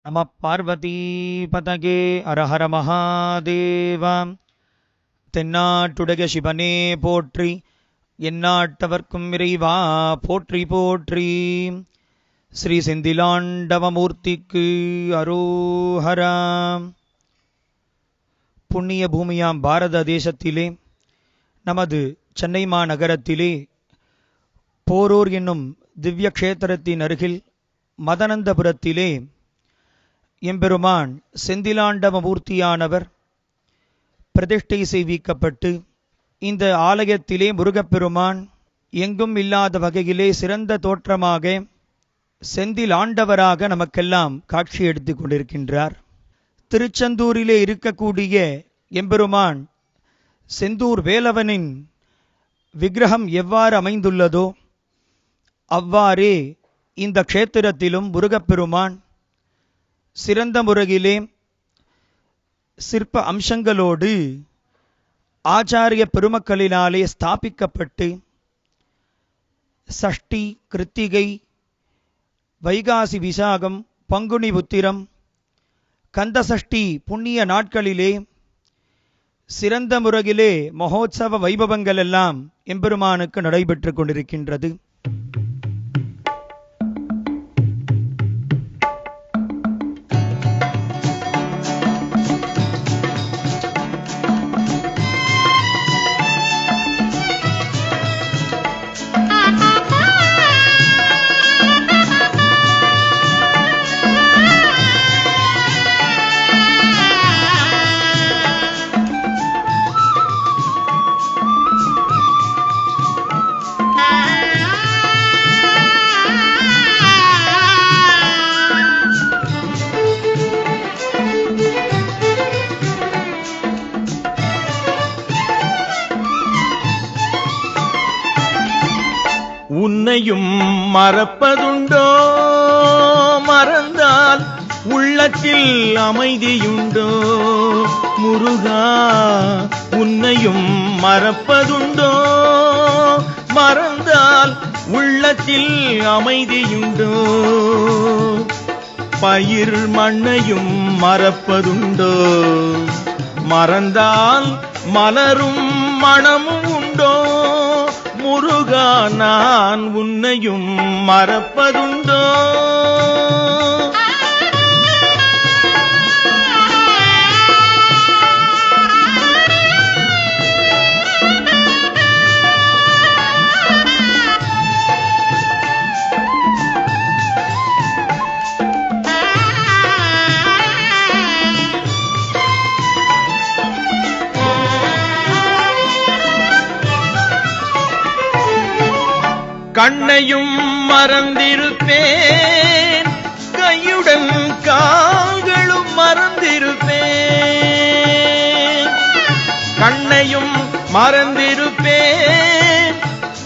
நம பார்வதி பதகே அரஹர மகாதேவா. தென்னாட்டுடைய சிவனே போற்றி, எந்நாட்டவர்க்கும் இறைவா போற்றி போற்றி. ஸ்ரீ செந்திலாண்டவமூர்த்திக்கு அரோஹரா. புண்ணிய பூமியாம் பாரத தேசத்திலே, நமது சென்னை மாநகரத்திலே போரூர் என்னும் திவ்ய க்ஷேத்திரத்தின் அருகில் மதனந்தபுரத்திலே எம்பெருமான் செந்திலாண்டவமூர்த்தியானவர் பிரதிஷ்டை செய்விக்கப்பட்டு, இந்த ஆலயத்திலே முருகப்பெருமான் எங்கும் இல்லாத வகையிலே சிறந்த தோற்றமாக செந்திலாண்டவராக நமக்கெல்லாம் காட்சி எடுத்துக் கொண்டிருக்கின்றார். திருச்செந்தூரிலே இருக்கக்கூடிய எம்பெருமான் செந்தூர் வேலவனின் விக்கிரகம் எவ்வாறு அமைந்துள்ளதோ அவ்வாறே இந்த க்ஷேத்திரத்திலும் முருகப்பெருமான் சிறந்த முறையிலே சிற்ப அம்சங்களோடு ஆச்சாரிய பெருமக்களினாலே ஸ்தாபிக்கப்பட்டு, சஷ்டி, கிருத்திகை, வைகாசி விசாகம், பங்குனி உத்திரம், கந்தசஷ்டி புண்ணிய நாட்களிலே சிறந்த முறையிலே மகோத்சவ வைபவங்கள் எல்லாம் எம்பெருமானுக்கு நடைபெற்று கொண்டிருக்கின்றது. உன்னையும் மறப்பதுண்டோ? மறந்தால் உள்ளத்தில் அமைதியுண்டோ? முருகா, உன்னையும் மறப்பதுண்டோ? மறந்தால் உள்ளத்தில் அமைதியுண்டோ? பயிர் மண்ணையும் மறப்பதுண்டோ? மறந்தால் மலரும் மணமும் உண்டோ? முருகா, நான் உன்னையும் மறப்பதுண்டோ? கண்ணையும் மறந்திருப்பேன், கையுடன் கால்களும் மறந்திருப்பேன். கண்ணையும் மறந்திருப்பேன்,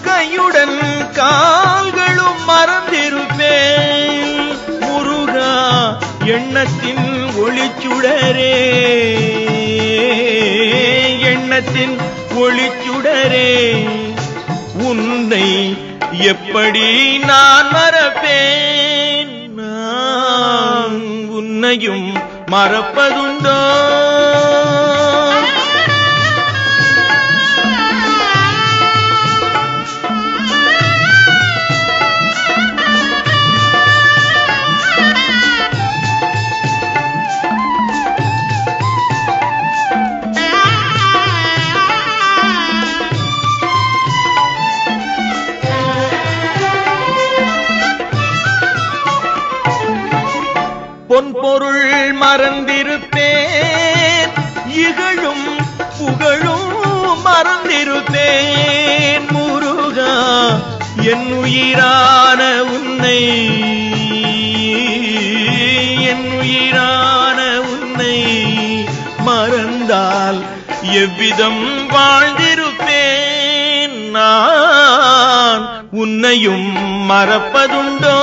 கையுடன் கால்களும் மறந்திருப்பேன். முருகா, எண்ணத்தின் ஒளிச்சுடரே, எண்ணத்தின் ஒளிச்சுடரே, உன்னை எப்படி நான் மறப்பேன்? நான் உன்னையும் மறப்பதுண்டோ? பொன்பொருள் மறந்திருப்பேன், இகழும் புகழும் மறந்திருப்பேன். முருகா, என் உயிரான உன்னை, என் உயிரான உன்னை மறந்தால் எவ்விதம் வாழ்ந்திருப்பேன்? நான் உன்னையும் மறப்பதுண்டோ?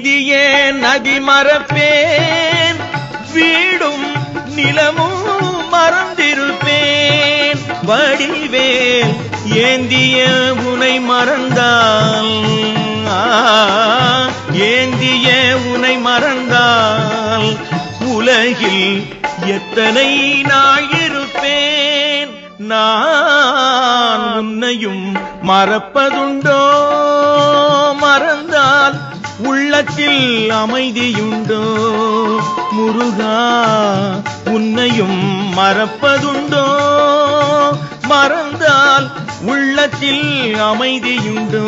நீந்திய நதி மறப்பேன், வீடும் நிலமும் மறந்திருப்பேன். வடிவேல் ஏந்திய உனை மறந்தால், ஏந்திய உனை மறந்தால் உலகில் எத்தனை நாள் இருப்பேன். நான் உன்னையும் மறப்பதுண்டோ, மறந்தால் உள்ளத்தில் அமைதியுண்டோ. முருகா உன்னையும் மறப்பதுண்டோ, மறந்தால் உள்ளத்தில் அமைதியுண்டோ.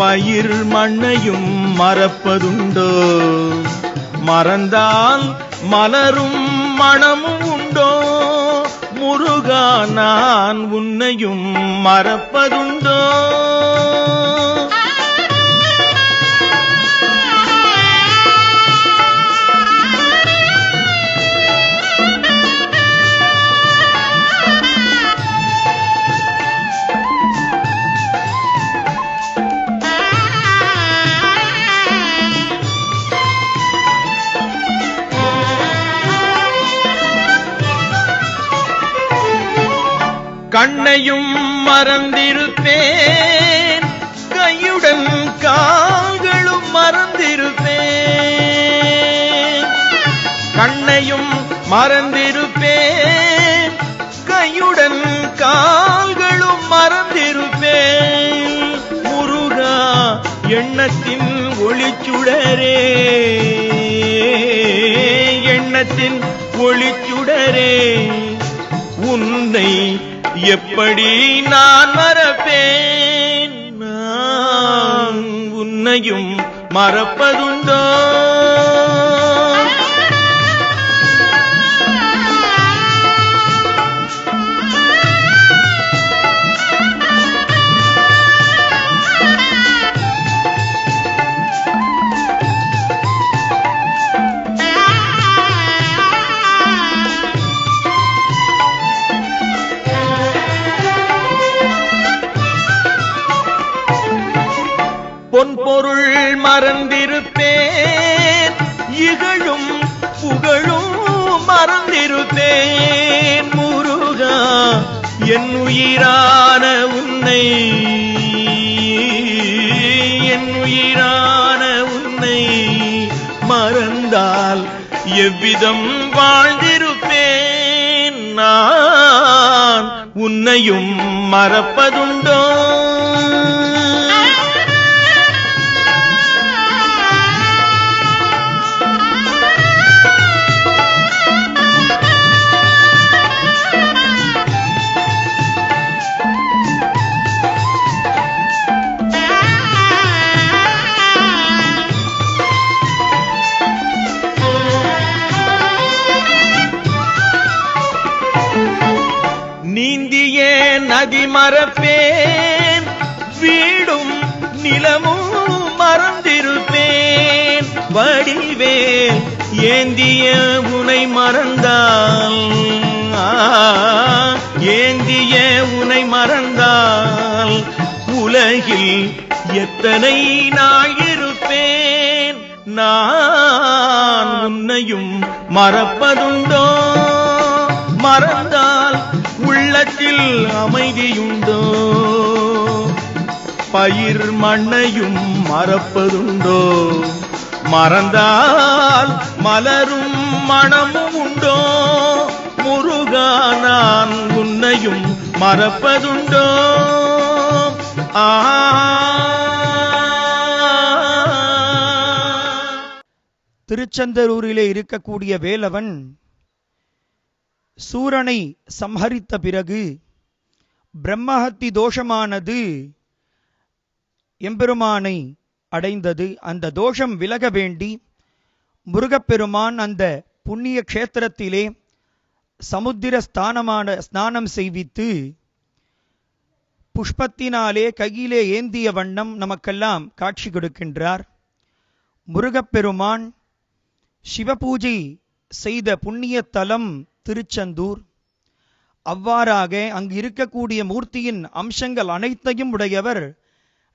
பயிர் மண்ணையும் மறப்பதுண்டோ, மறந்தால் மலரும் மணமும் உண்டோ. முருகா நான் உன்னையும் மறப்பதுண்டோ. கண்ணையும் மறந்திருப்பேன், கையுடன் கால்களும் மறந்திருப்பேன். கண்ணையும் மறந்திருப்பேன், கையுடன் கால்களும் மறந்திருப்பேன். முருகா எண்ணத்தின் ஒளிச்சுடரே, எண்ணத்தின் ஒளிச்சுடரே. உன்னை எப்படி நான் மறப்பேன், நான் உன்னையும் மறப்பதுண்டோ. பொன்பொருள் மறந்திருப்பேன், இகழும் புகழும் மறந்திருப்பேன். முருகா என் உயிரான உன்னை, என் உயிரான உன்னை மறந்தால் எவ்விதம் வாழ்ந்திருப்பேன். நான் உன்னையும் மறப்பதுண்டோ. நீந்திய நதி மறப்பேன், வீடும் நிலமும் மறந்திருப்பேன். வடிவேல் ஏந்திய உனை மறந்தால், ஏந்திய உனை மறந்தால் உலகில் எத்தனை நாள் இருப்பேன். நான் உன்னையும் மறப்பதுண்டோ, மறந்தால் உள்ளத்தில் அமைதியுண்டோ. பயிர் மண்ணையும் மறப்பதுண்டோ, மறந்தால் மலரும் மணமும் உண்டோ. முருகா நான் உன்னையும் மறப்பதுண்டோ. திருச்செந்தூரிலே இருக்கக்கூடிய வேலவன் சூரனை சம்ஹரித்த பிறகு பிரம்மஹத்தி தோஷமானது எம்பெருமானை அடைந்தது. அந்த தோஷம் விலக வேண்டி முருகப்பெருமான் அந்த புண்ணிய க்ஷேத்திரத்திலே சமுத்திர ஸ்நானம் செய்வித்து புஷ்பத்தினாலே கையிலே ஏந்திய வண்ணம் நமக்கெல்லாம் காட்சி கொடுக்கின்றார். முருகப்பெருமான் சிவபூஜை செய்த புண்ணிய தலம் திருச்செந்தூர். அவ்வாறாக அங்கு இருக்கக்கூடிய மூர்த்தியின் அம்சங்கள் அனைத்தையும் உடையவர்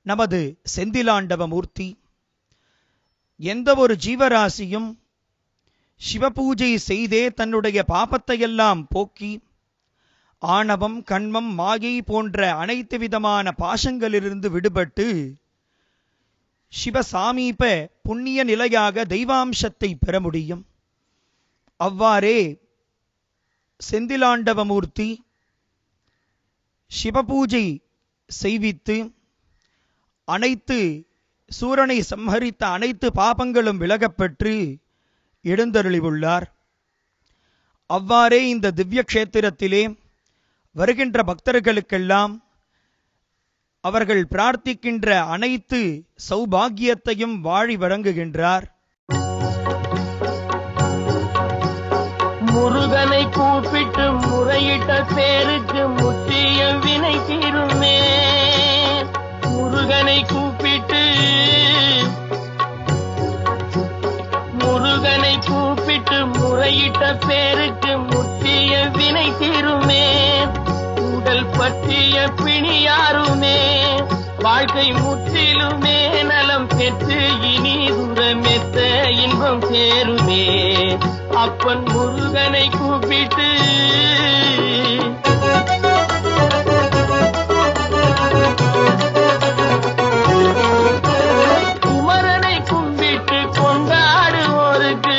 நமது செந்திலாண்டவ மூர்த்தி. எந்த ஒரு ஜீவராசியும் சிவபூஜை செய்தே தன்னுடைய பாபத்தையெல்லாம் போக்கி ஆணவம், கண்மம், மாயை போன்ற அனைத்து விதமான பாசங்களிலிருந்து விடுபட்டு சிவசாமீப புண்ணிய நிலையாக தெய்வாம்சத்தை பெற முடியும். அவ்வாறே செந்திலாண்டவமூர்த்தி சிவபூஜை செய்வித்து அனைத்து சூரனை சம்ஹரித்த அனைத்து பாபங்களும் விலகப்பெற்று எழுந்தருளியுள்ளார். அவ்வாறே இந்த திவ்ய கஷேத்திரத்திலே வருகின்ற பக்தர்களுக்கெல்லாம் அவர்கள் பிரார்த்திக்கின்ற அனைத்து சௌபாகியத்தையும் வாழி வழங்குகின்றார். முருகனை கூப்பிட்டு முறையிட்ட பேருக்கு முற்றிய வினை தீருமே. முருகனை கூப்பிட்டு முறையிட்ட பேருக்கு முற்றிய வினை தீருமே. உடல் பற்றிய பிணியாருமே வாழ்க்கை முற்றிலுமே நலம் பெற்று இனி துரமெத்த இன்பம் சேருமே. அப்பன் முருகனை கூப்பிட்டு குமரனை கும்பிட்டு கொண்டாடுவோருக்கு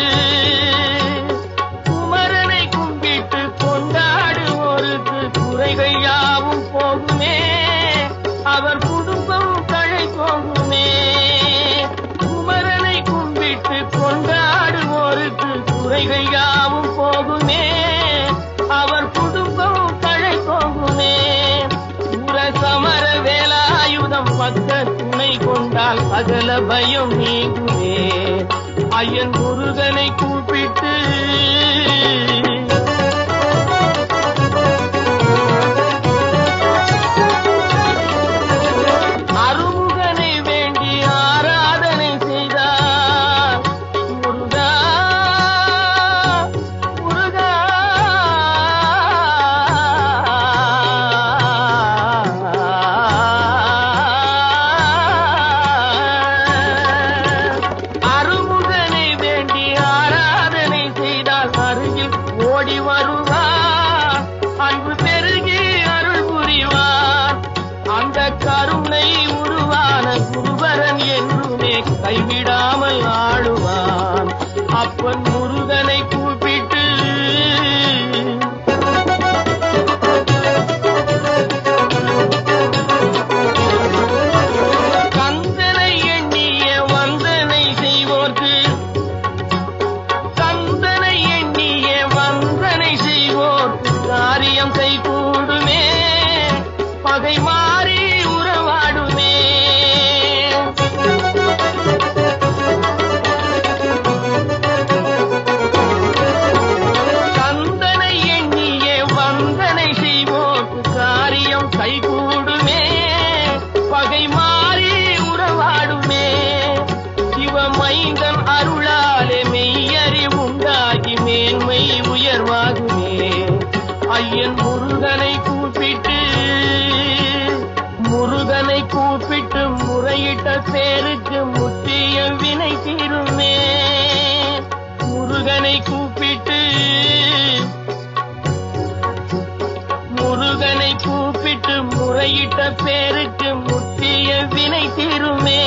குறைகள் யாவும் போகுமே. அவர் குடும்பம் தழை போகுமே. குமரனை கும்பிட்டு கொண்டாடுவோருக்கு குறைகள் யாவும் போகுமே. அவர் குடும்பம் தழை போகுமே. சமர வேலாயுதம் பக்க துணை கொண்டால் அகல பயம் நீங்குமே. ஐயன் முருகனை கூப்பிட்டு கைவிடாமல் ஆடுவான். அப்பன் முருகனை கூப்பிட்டு கந்தனை எண்ணிய வந்தனை செய்வோர்க்கு கந்தனை எண்ணிய வந்தனை செய்வோர்க்கு காரியம் கைகூடுமே. பகை மாறி உறவாடுமே. கந்தனை எண்ணிய வந்தனை செய்வோர்க்கு காரியம் கைகூடுமே. பகை மாறி உறவாடுமே. சிவமைந்தன் அருளாலே மெய்யறிவுண்டாகி மேன்மை உயர்வாகுமே. ஐயன் முருகனை கூப்பிட்டு முறையிட்ட பேருக்கு முற்றிய வினை தீருமே. முருகனை கூப்பிட்டு முறையிட்ட பேருக்கு முற்றிய வினை தீருமே.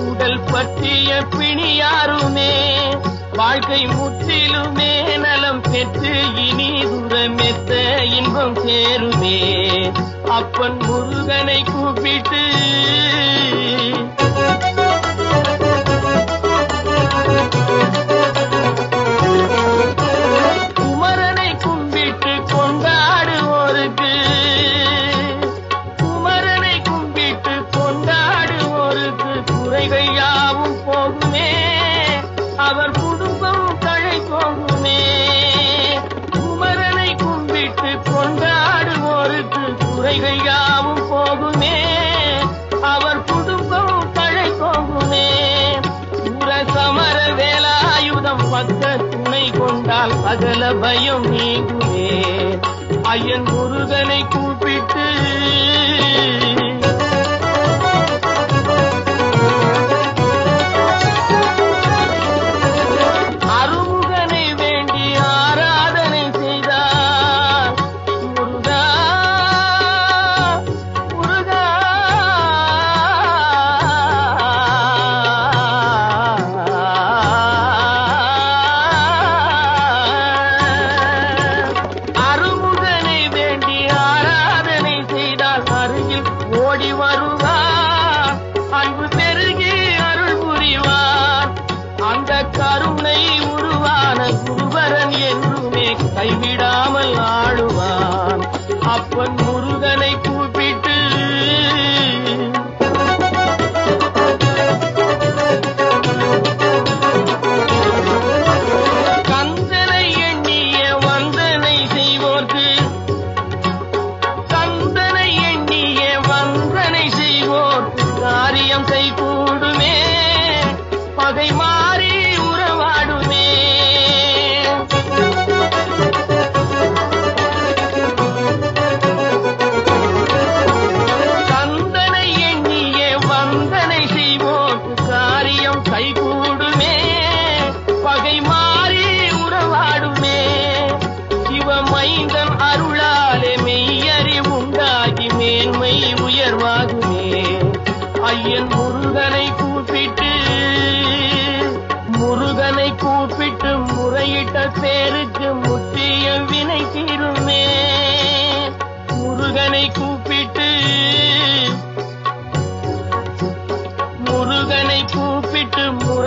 உடல் பற்றிய பிணியாருமே வாழ்க்கை முற்றிலுமே நலம் பெற்று இனி துரமெத்த இன்பம் சேருமே. அப்பன் முருகனை கூப்பிட்டு குமரனை கும்பிட்டு கொண்டாடுவோருக்கு குறைகள் யாவும் போகுமே. அவர் குடும்பம் தழை போகுமே. குமரனை கும்பிட்டு கொண்டாடுவோருக்கு குறைகள் யாவும் போகுமே. அவர் குடும்பம் தழை போகுமே. சமர வேலாயுதம் பக்க துணை கொண்டால் அகல பயம் நீங்குமே. ஐயன் முருகனை கூப்பிட்டு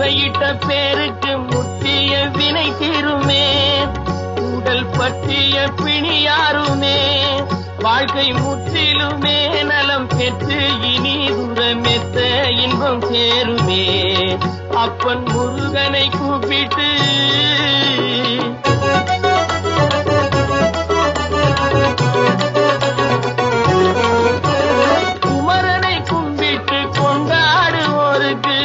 முறையிட்ட பேருக்கு முற்றிய வினை தீருமே. உடல் பற்றிய பிணியாருமே வாழ்க்கை முற்றிலுமே நலம் பெற்று இனி துரமெத்த இன்பம் சேருமே. அப்பன் முருகனை கூப்பிட்டு குமரனை கும்பிட்டு கொண்டாடுவோருக்கு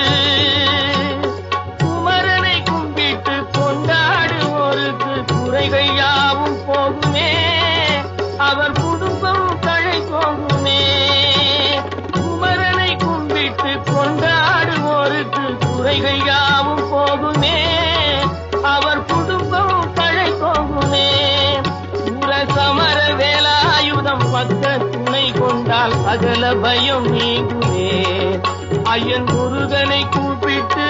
குமரனை கும்பிட்டு கொண்டாடுவோருக்கு குறைகள் யாவும் போகுமே. அவர் குடும்பம் தழை போகுமே. குமரனை கும்பிட்டு கொண்டாடுவோருக்கு குறைகள் யாவும் போகுமே. அவர் குடும்பம் தழை போகுமே. சமர வேலாயுதம் பக்க துணை கொண்டால் சகல பயம் நீங்குமே. ஐயன் முருகனை கூப்பிட்டு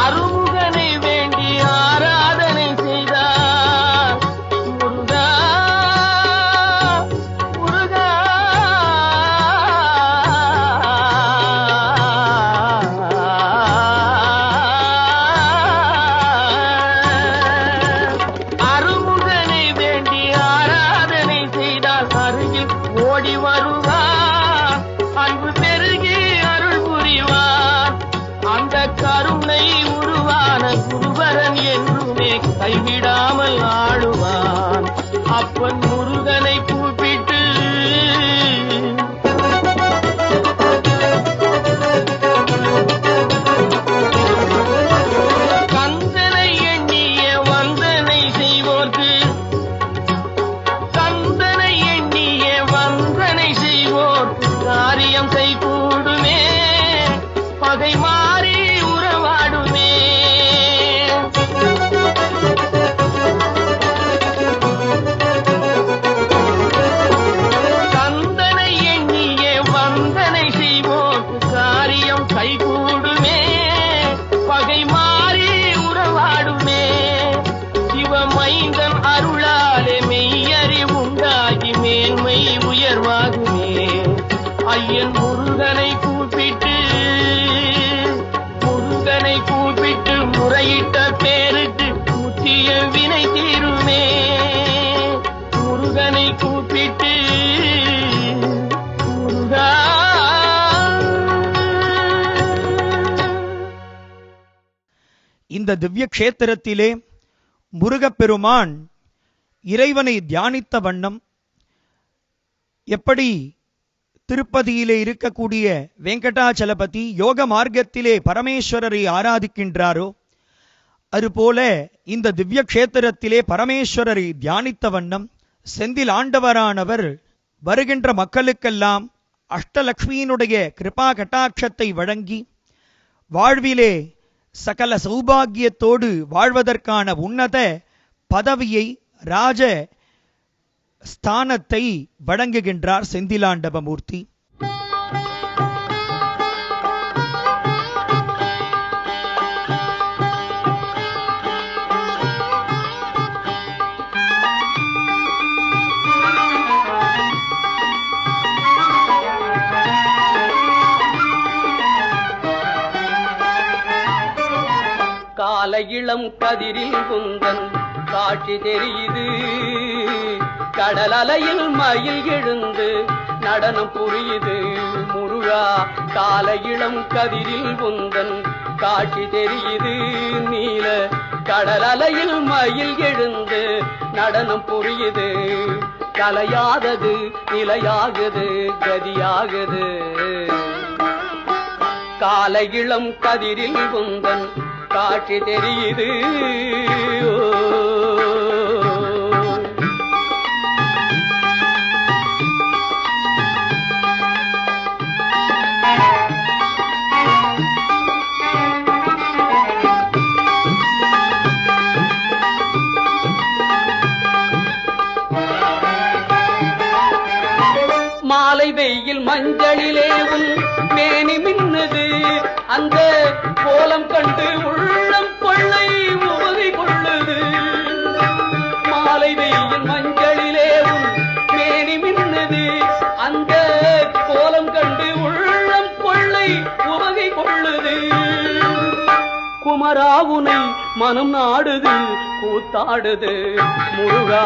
அருமுகனை வேண்டி ஆராதனை செய்தார். முருகா முருகா அருமுகனை வேண்டி ஆராதனை செய்தால் அருகில் ஓடி வருவார். அன்பு பெருகி அருள் புரிவார். அந்த கருணை உருவான குருவரன் என்றுமே கைவிடாமல் ஆடுவான். அப்பன் முருகனை கூப்பிட்டு கந்தனை எண்ணிய வந்தனை செய்வோர்க்கு கந்தனை எண்ணிய வந்தனை செய்வோர்க்கு காரியம் கைகூடுமே. பகை மாறி உறவாடுமே. கந்தனை எண்ணிய வந்தனை செய்வோர்க்கு காரியம் கைகூடுமே. பகை மாறி உறவாடுமே. சிவமைந்தன் அருளாலே மெய்யறிவுண்டாகி மேன்மை உயர்வாகுமே. ஐயன் முருகனை கூப்பிட்டு முறையிட்ட பேருக்கு முற்றிய வினை தீருமே. முருகனை கூப்பிட்டு முருகா. இந்த திவ்ய கஷேத்திரத்திலே முருகப்பெருமான் இறைவனை தியானித்த வண்ணம் எப்படி திருப்பதியிலே இருக்கக்கூடிய வெங்கடாச்சலபதி யோக மார்க்கத்திலே பரமேஸ்வரரை ஆராதிக்கின்றாரோ அதுபோல இந்த திவ்ய கஷேத்திரத்திலே பரமேஸ்வரரை தியானித்த வண்ணம் செந்தில் ஆண்டவரானவர் வருகின்ற மக்களுக்கெல்லாம் அஷ்டலக்ஷ்மியினுடைய கிருபா கட்டாட்சத்தை வழங்கி வாழ்விலே சகல சௌபாகியத்தோடு வாழ்வதற்கான உன்னத பதவியை ராஜ ஸ்தானத்தை வழங்குகின்றார் செந்திலாண்டவமூர்த்தி. கால இளம் கதிரில் குந்தன் காட்சி தெரியுது. கடல் அலையில் மயில் எழுந்து நடனம் புரியுது. முருகா கால இளம் கதிரில் குந்தன் காட்சி தெரியுது. நீல கடல் அலையில் மயில் எழுந்து நடனம் புரியுது. கலையாதது நிலையாகுது கதியாகுது. கால இளம் கதிரில் குந்தன் காட்சி தெரியுது. மாலை வெயில் மஞ்சளிலே உன் மேனி மின்னுது. அந்த கோலம் கண்டு உள்ளம் கொள்ளை உவகை கொள்ளுது. மாலை வெயில் மஞ்சளிலே உன் மேனி குமராவுனை மனம் நாடுது கூத்தாடுது முருகா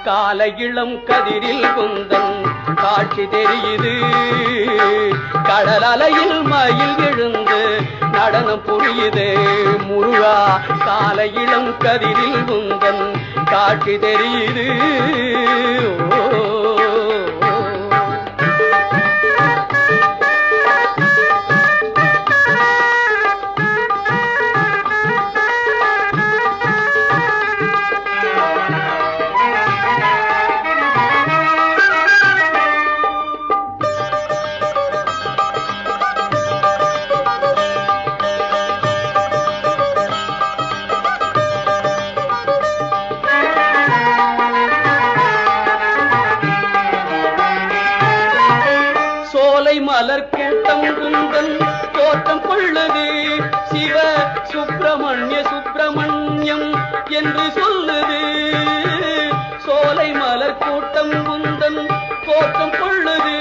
கால இளம் கதிரில் குந்தன் காட்சி தெரியுது கடல் அலையில் மயில் எழுந்து நடனம் புரியுது முருகா கால இளம் கதிரில் குந்தன் காட்சி தெரியுது மலர் கூட்டம் குந்தன் தோற்றம் கொள்ளுது சிவ சுப்பிரமணியம் என்று சொல்லுது சோலை மலர் கூட்டம் குந்தன் தோற்றம் கொள்ளுது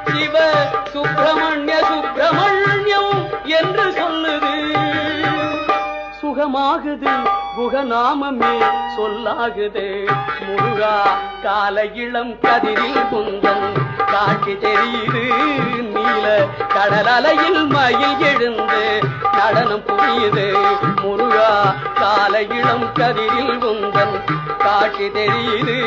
சிவ சுப்பிரமணியம் என்று சொல்லுது சுகமாகுது குகநாமமே சொல்லாகுது முருகா கால இளம் கதிரில் குந்தன் காட்சி தெரியுது நீல கடல் அலையில் மயில் எழுந்து நடனம் புரியுது முருகா கால இளம் கதிரில் குந்தன் காட்சி தெரியுது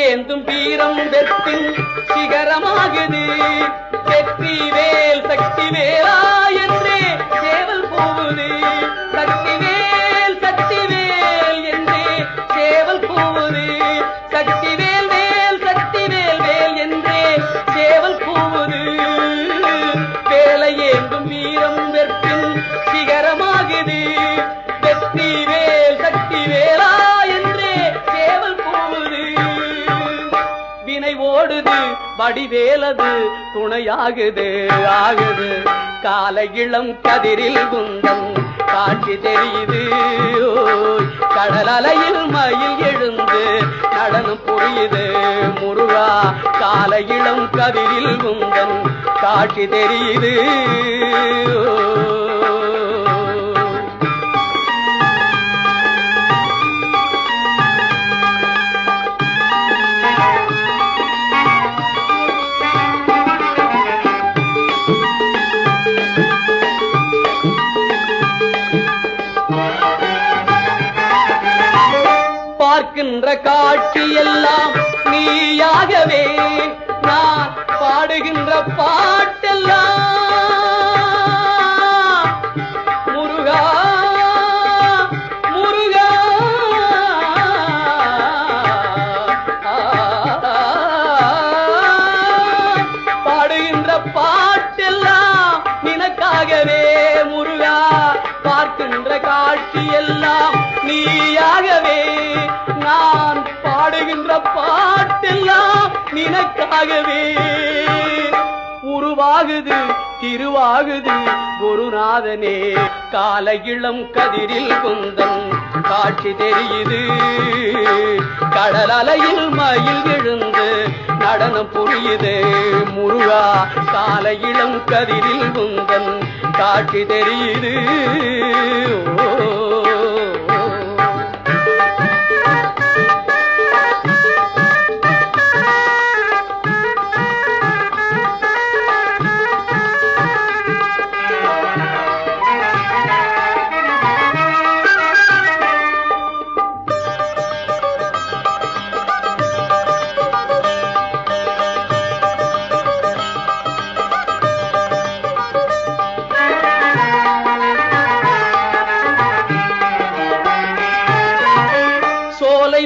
ஏந்தும் வீரம் வெற்றின் சிகரமாகுது வெற்றி வேல் சக்தி வேலா என்றே சேவல் போகுது சக்தி வேல் என்றே சேவல் போகுது சக்தி வேல் வேல் என்றே சேவல் போகுது வேலை ஏந்தும் வீரம் வெற்றின் சிகரமாகுது வெற்றி வேல் சக்தி வேலா என்றே சேவல் போகுது வினை ஓடுது வடிவேலது துணையாகுது ஆகுது கால இளம் கதிரில் குந்தன் காட்சி தெரியுது கடல் அலையில் மயில் எழுந்து நடனம் புரியுது முருகா கால இளம் கதிரில் குந்தன் காட்சி தெரியுது பார்க்கின்ற காட்சி எல்லாம் நீயாகவே நான் பாடுகின்ற பாட்டெல்லாம் முருகா முருகா பாடுகின்ற பாட்டெல்லாம் நினக்காகவே முருகா பார்க்கின்ற காட்சி எல்லாம் நீயாகவே நான் பாடுகின்ற பாட்டெல்லாம் நினக்காகவே உருவாகுது திருவாகுது குருநாதனே கால இளம் கதிரில் குந்தன் காட்சி தெரியுது கடல் அலையில் மயில் எழுந்து நடனம் புரியுது முருகா கால இளம் கதிரில் குந்தன் காட்சி தெரியுது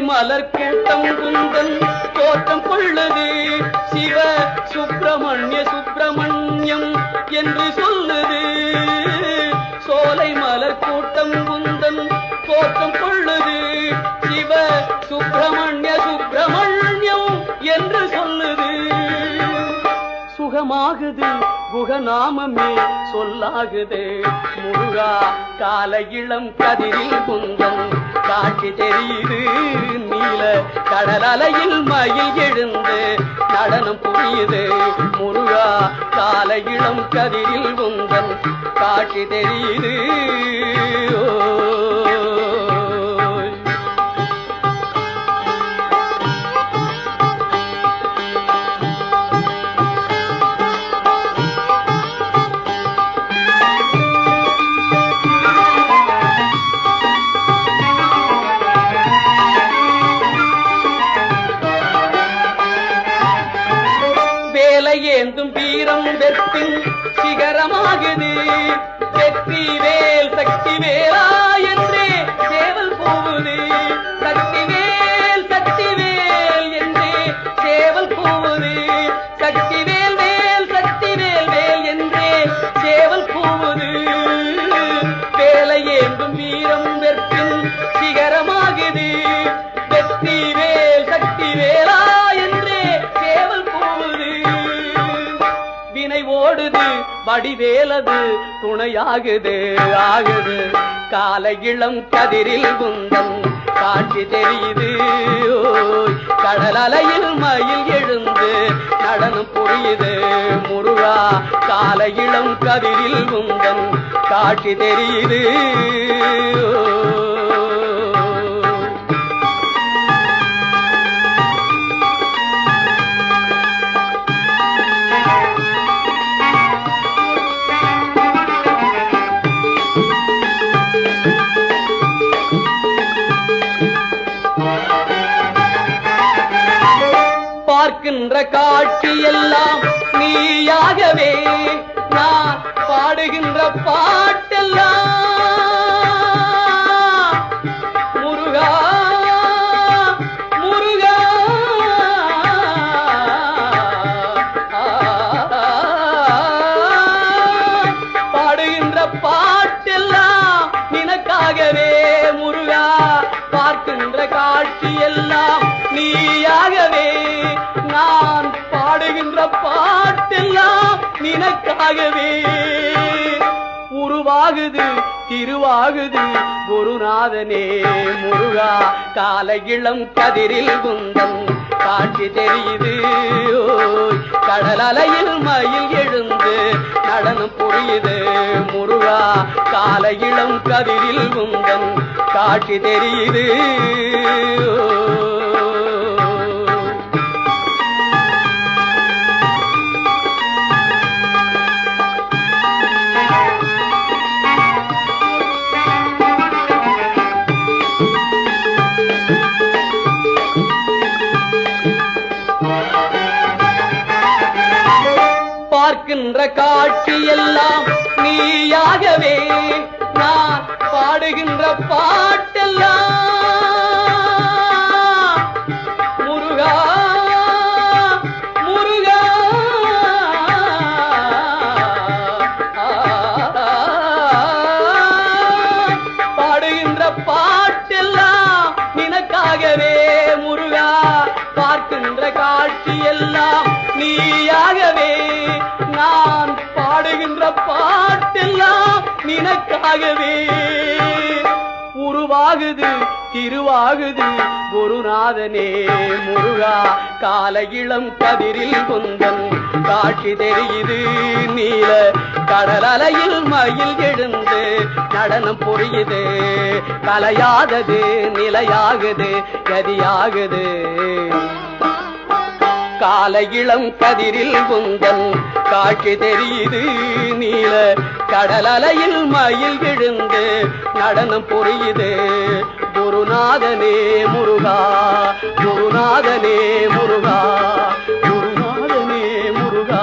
மலர் கூட்டம் குந்தன் தோற்றம் கொள்ளுது சிவ சுப்பிரமணியம் என்று சொல்லுது சோலை மலர் கூட்டம் குந்தன் தோற்றம் கொள்ளுது சிவ சுப்பிரமணியம் குணமாகுது குகநாமமே சொல்லாகுது முருகா கால இளம் கதிரில் குந்தன் காட்சி தெரியுது நீல கடல் அலையில் மயில் எழுந்து நடனம் புரியுது முருகா கால இளம் கதிரில் குந்தன் காட்சி தெரியுது ஏந்தும் வீரம் வெற்றின் சிகரமாகுது வெற்றி வேல் சக்தி வேலா என்றே சேவல் போகுது சக்தி வேல் என்றே சேவல் போகுது சக்தி வேல் சக்தி வேல் என்றே சேவல் போகுது வேலை ஏந்தும் வீரம் வெற்றின் சிகரமாகுது வெற்றி வேல் சக்தி வேலா என்றே சேவல் போகுது வினை ஓடுது வடிவேலது துணையாகுது ஆகுது கால இளம் கதிரில் குந்தன் காட்சி தெரியுது கடல் அலையில் மயில் எழுந்து நடனம் புரியுது முருகா கால இளம் கதிரில் குந்தன் காட்சி தெரியுது பார்க்கின்ற காட்சி எல்லாம் நீயாகவே நான் பாடுகின்ற பாட்டெல்லாம் முருகா முருகா பாடுகின்ற பாட்டெல்லாம் நினக்காகவே முருகா பார்க்கின்ற காட்சி எல்லாம் நீயாகவே நான் பாடுகின்ற பாட்டெல்லாம் நினக்காகவே உருவாகுது திருவாகுது குருநாதனே முருகா கால இளம் கதிரில் குந்தன் காட்சி தெரியுது கடல் அலையில் மயில் எழுந்து நடனம் புரியுது முருகா கால இளம் கதிரில் குந்தன் காட்சி தெரியுது பார்க்கின்ற காட்சி எல்லாம் நீயாகவே நான் பாடுகின்ற பாட்டெல்லாம் முருகா முருகா பாடுகின்ற பாட்டெல்லாம் நினக்காகவே முருகா பார்க்கின்ற காட்சி எல்லாம் நீயாகவே நான் பாடுகின்ற பாட்டெல்லாம் நினக்காகவே உருவாகுது திருவாகுது குருநாதனே முருகா கால இளம் கதிரில் குந்தன் காட்சி தெரியுது நீல கடல் அலையில் மயில் எழுந்து நடனம் புரியுது கலையாதது நிலையாகுது கதியாகுது கால இளம் கதிரில் குந்தன் காட்சி தெரியுது நீல கடல் அலையில் மயில் எழுந்து நடனம் புரியுது குருநாதனே முருகா குருநாதனே முருகா குருநாதனே முருகா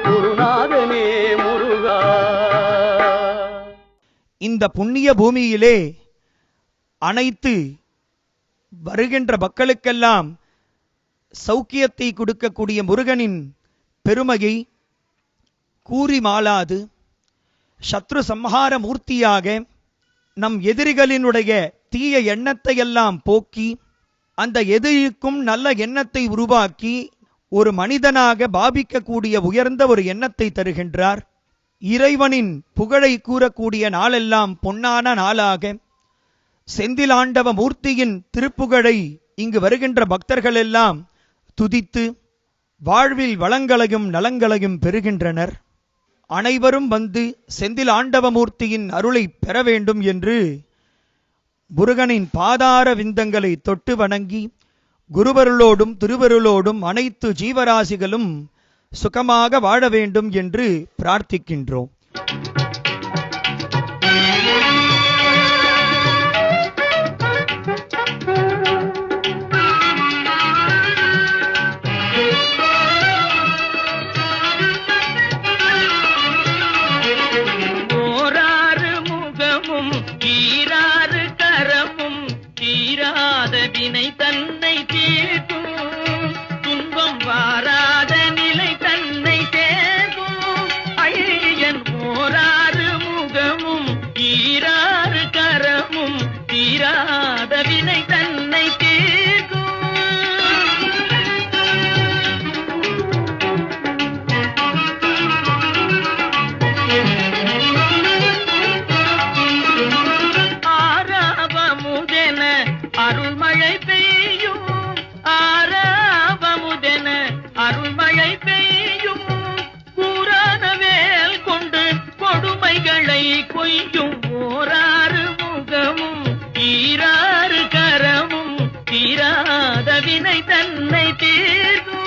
குருநாதனே முருகா. இந்த புண்ணிய பூமியிலே அனைத்து வருகின்ற மக்களுக்கெல்லாம் சௌக்கியத்தை கொடுக்கக்கூடிய முருகனின் பெருமையை கூறி மாளாது சத்ரு சம்ஹார மூர்த்தியாக நம் எதிரிகளினுடைய தீய எண்ணத்தை எல்லாம் போக்கி அந்த எதிரிக்கும் நல்ல எண்ணத்தை உருவாக்கி ஒரு மனிதனாக பாவிக்கக்கூடிய உயர்ந்த ஒரு எண்ணத்தை தருகின்றார். இறைவனின் புகழை கூறக்கூடிய நாளெல்லாம் பொன்னான நாளாக செந்திலாண்டவ மூர்த்தியின் திருப்புகழை இங்கு வருகின்ற பக்தர்கள் எல்லாம் துதித்து வாழ்வில் வளங்களையும் நலங்களையும் பெறுகின்றனர். அனைவரும் வந்து செந்தில் ஆண்டவமூர்த்தியின் அருளை பெற வேண்டும் என்று முருகனின் பாதார விந்தங்களை தொட்டு வணங்கி குருவருளோடும் திருவருளோடும் அனைத்து ஜீவராசிகளும் சுகமாக வாழ வேண்டும் என்று பிரார்த்திக்கின்றோம். வினை தன்னை தீர்க்கும் துன்பம் வாராத நிலை தன்னை சேர்க்கும் ஐயன் ஓராறு முகமும் ஈராறு கரமும் தீராத வினை தன்னை தீர்க்கும். ஆராவமுதென அருள்மழை பெய்யும் ஆராவமுதென அருள்மழை பெய்யும் கூறான வேல் கொண்டு கொடுமைகளை கொய்யும் ஓராறு முகமும் ஈராறு கரமும் தீராத வினை தன்னை தீர்க்கும்.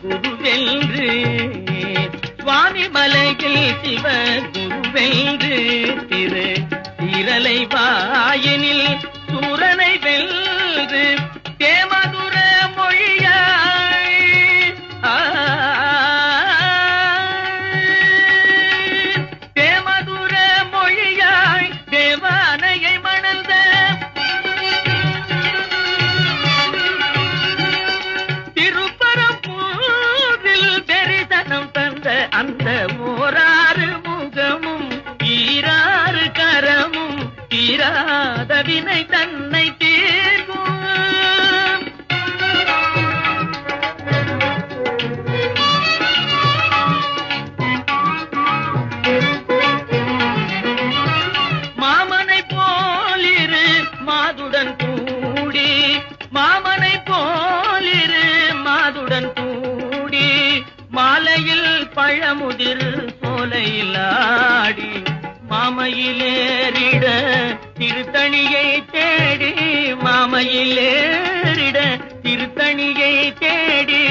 குருவென்று சுவாமி மலையில் சிவ குருவென்று திரு திரளை வாயினில் சூரனை வென்று தேமதுர மொழியாய் தேமதுர மொழியாய் தேவானையை மணந்த அந்த ஓராறு முகமும் ஈராறு கரமும் தீராத வினை தன்னை தீர்க்கும். மாமனை போலிரு மாதுடன் கூடி மாமனை போலிரு மாதுடன் கூடி மாலையில் பழமுதிர் சோலையில் ஆடி மாமையிலேறிட திருத்தணியை தேடி மாமையிலேறிட திருத்தணியை தேடி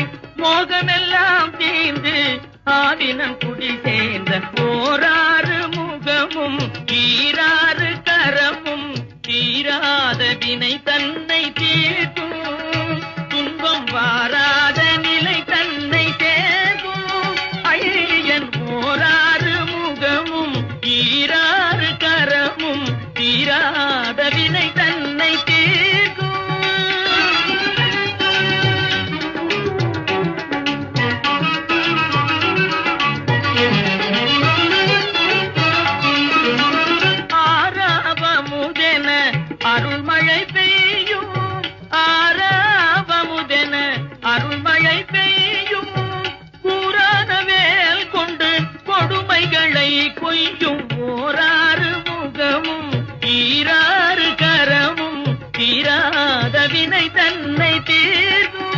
மோகமெல்லாம் தீர்ந்து ஆவினம் குடி சேர்ந்த ஓராறு முகமும் ஈராறு கரமும் தீராத வினை தன்னை தீர்க்கும் துன்பம் வாராத நிலை தன்னை ஓராறு முகமும் ஈராறு கரமும் தீராத வினை தன்னை தீர்க்கும். ஆராவமுதென அருள்மழை பெய்யும் ஆராவமுதென அருள்மழை பெய்யும் கூறான வேல் கொண்டு கொடுமைகளை கொய்யும் ஓராறு முகமும் ஈராறு கரமும் தீராத வினை தன்னை தீர்க்கும்.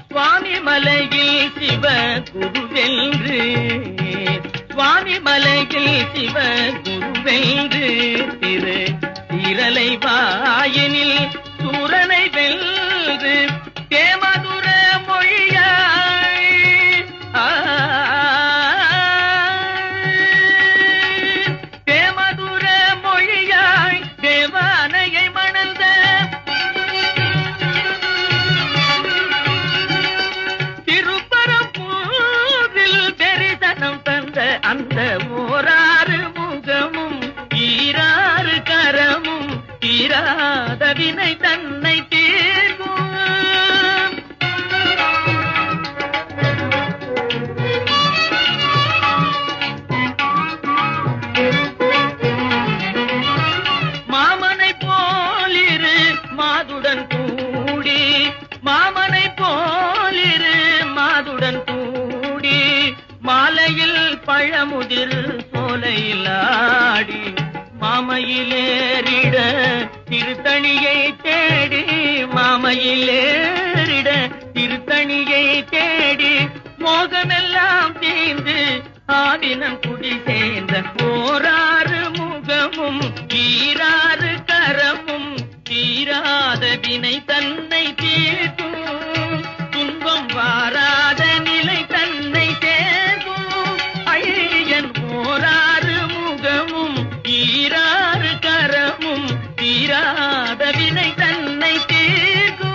சுவாமி மலையில் சிவ குருவென்று சுவாமி மலையில் சிவ குருவென்று திரு திரளை வாயினில் சூரனை வென்று தேமதுர மொழியாய் தேமதுர மொழியாய் தேவானையை மணந்த வினை தன்னை தீர்க்கும். மாமனை போலிரு மாதுடன் கூடி, மாமனை போலிரு மாதுடன் கூடி, மாலையில் பழமுதிர் சோலையில் ஆடி, மாமையிலேறிட திருத்தணியை தேடி, மாமையிலேறிட திருத்தணியை தேடி, மோகமெல்லாம் தீர்ந்து ஆவினம் குடி சேர்ந்த ஓராறு முகமும் ஈராறு கரமும் தீராத வினை தன்னை தீர்க்கும். துன்பம் வாராத நிலை தன்னை சேர்க்கும். ஐயன் ஓராறு முகமும் ஈராறு கரமும் தீராத வினை தன்னை தீர்க்கும்.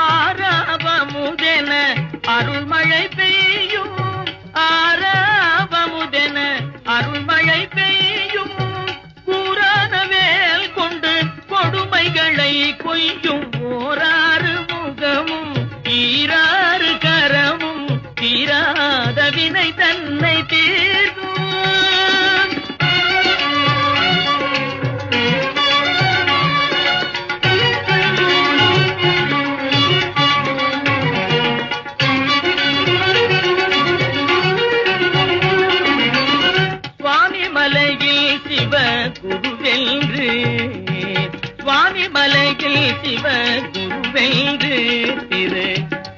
ஆராவமுதென அருள்மழை பெய்யும், ஆராவமுதென அருள்மழை பெய்யும், கூறான வேல் கொண்டு கொடுமைகளை கொய்யும் ஓராறு முகமும் ஈராறு கரமும் தீராத வினை தன்னை தீர்க்கும். சுவாமி மலையில் சிவ குருவென்று, சுவாமி மலையில் சிவ குருவென்று, திரு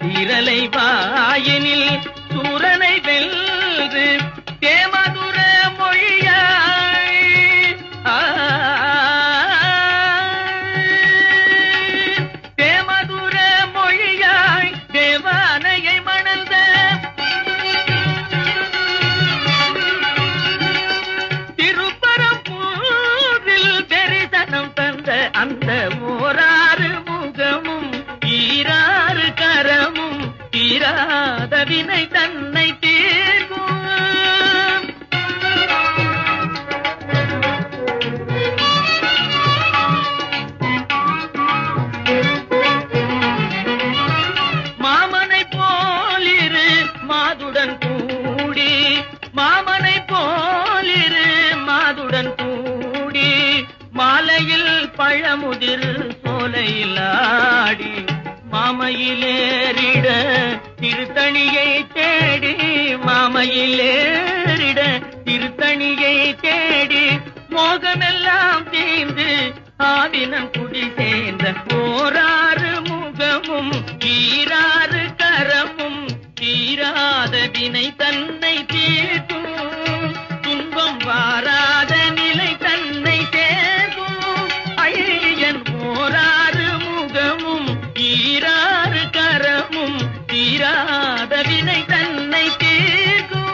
திரளை வாயினில் சூரனை வென்று, தேமதுர மொழியாய் தேமதுர மொழியாய் தேவானையை மணந்த, திருப்பரம்பூரில் தரிசனம் தந்த அந்த ஓராறு முகமும் ஈராறு கரமும் தீராத வினை தன்னை தீர்க்கும். மாமனை போலிரு மாதுடன் கூடி, மாமனை போலிரு மாதுடன் கூடி, மாலையில் பழமுதிர் சோலையில் ஆடி, மாமையிலேறிட திருத்தணியை தேடி, மாமையிலேறிட திருத்தணியை தேடி, மோகமெல்லாம் தீர்ந்து ஆவினம் குடி சேர்ந்த ஓராறு முகமும் ஈராறு கரமும் தீராத வினை தன்னை தீர்க்கும். துன்பம் வாராத நிலை தன்னை சேர்க்கும். ஐயன் ஓராறு முகமும் ஈராறு கரமும் தீராத வினை தன்னை தீர்க்கும்.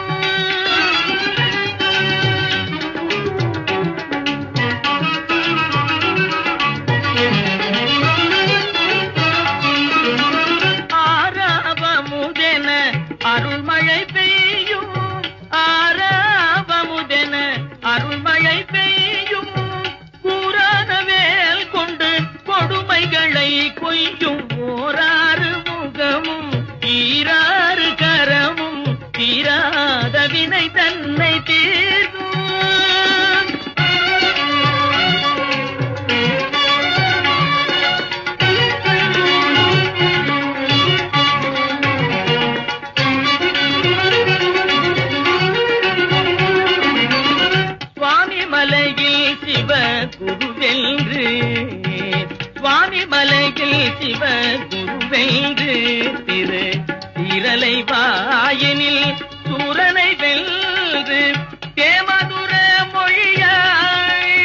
ஆராவமுதென அருள்மழை பெய்யும், ஆராவமுதென அருள்மழை பெய்யும், கூறான வேல் கொண்டு கொடுமைகளை கொய்யும் ஓராறு முகமும் ஈராறு கரமும் தீராத வினை தன்னை தீர்க்கும். சுவாமி மலையில் சிவ குருவென்று, சுவாமி மலையில் சிவ குருவென்று, திரு திரளை வாயினில் சூரனை வென்று, தேமதுர மொழியாய்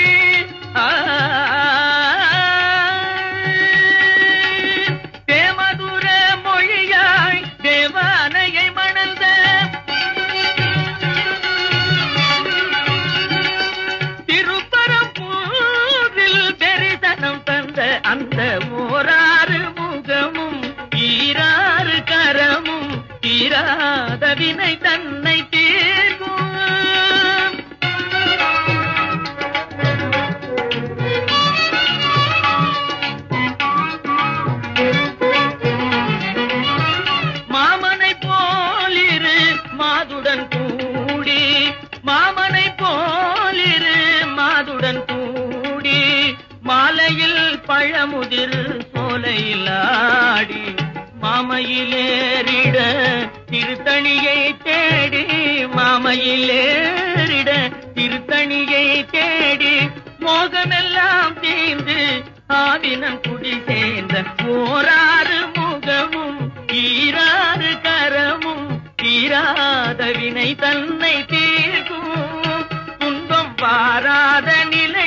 தேமதுர மொழியாய் தேவானையை மணந்த, திருப்பரம்பூரில் தரிசனம் தந்த அந்த ஓராறு முகமும் ஈராறு கரமும் பழமுதிர் சோலையில் ஆடி மாமையிலேறிட திருத்தணியை தேடி மாமையிலேறிட திருத்தணியை தேடி மோகமெல்லாம் தீர்ந்து ஆவினம் குடி சேர்ந்த ஓராறு முகமும் ஈராறு கரமும் தீராத வினை தன்னை தீர்க்கும் துன்பம் பாராத நிலை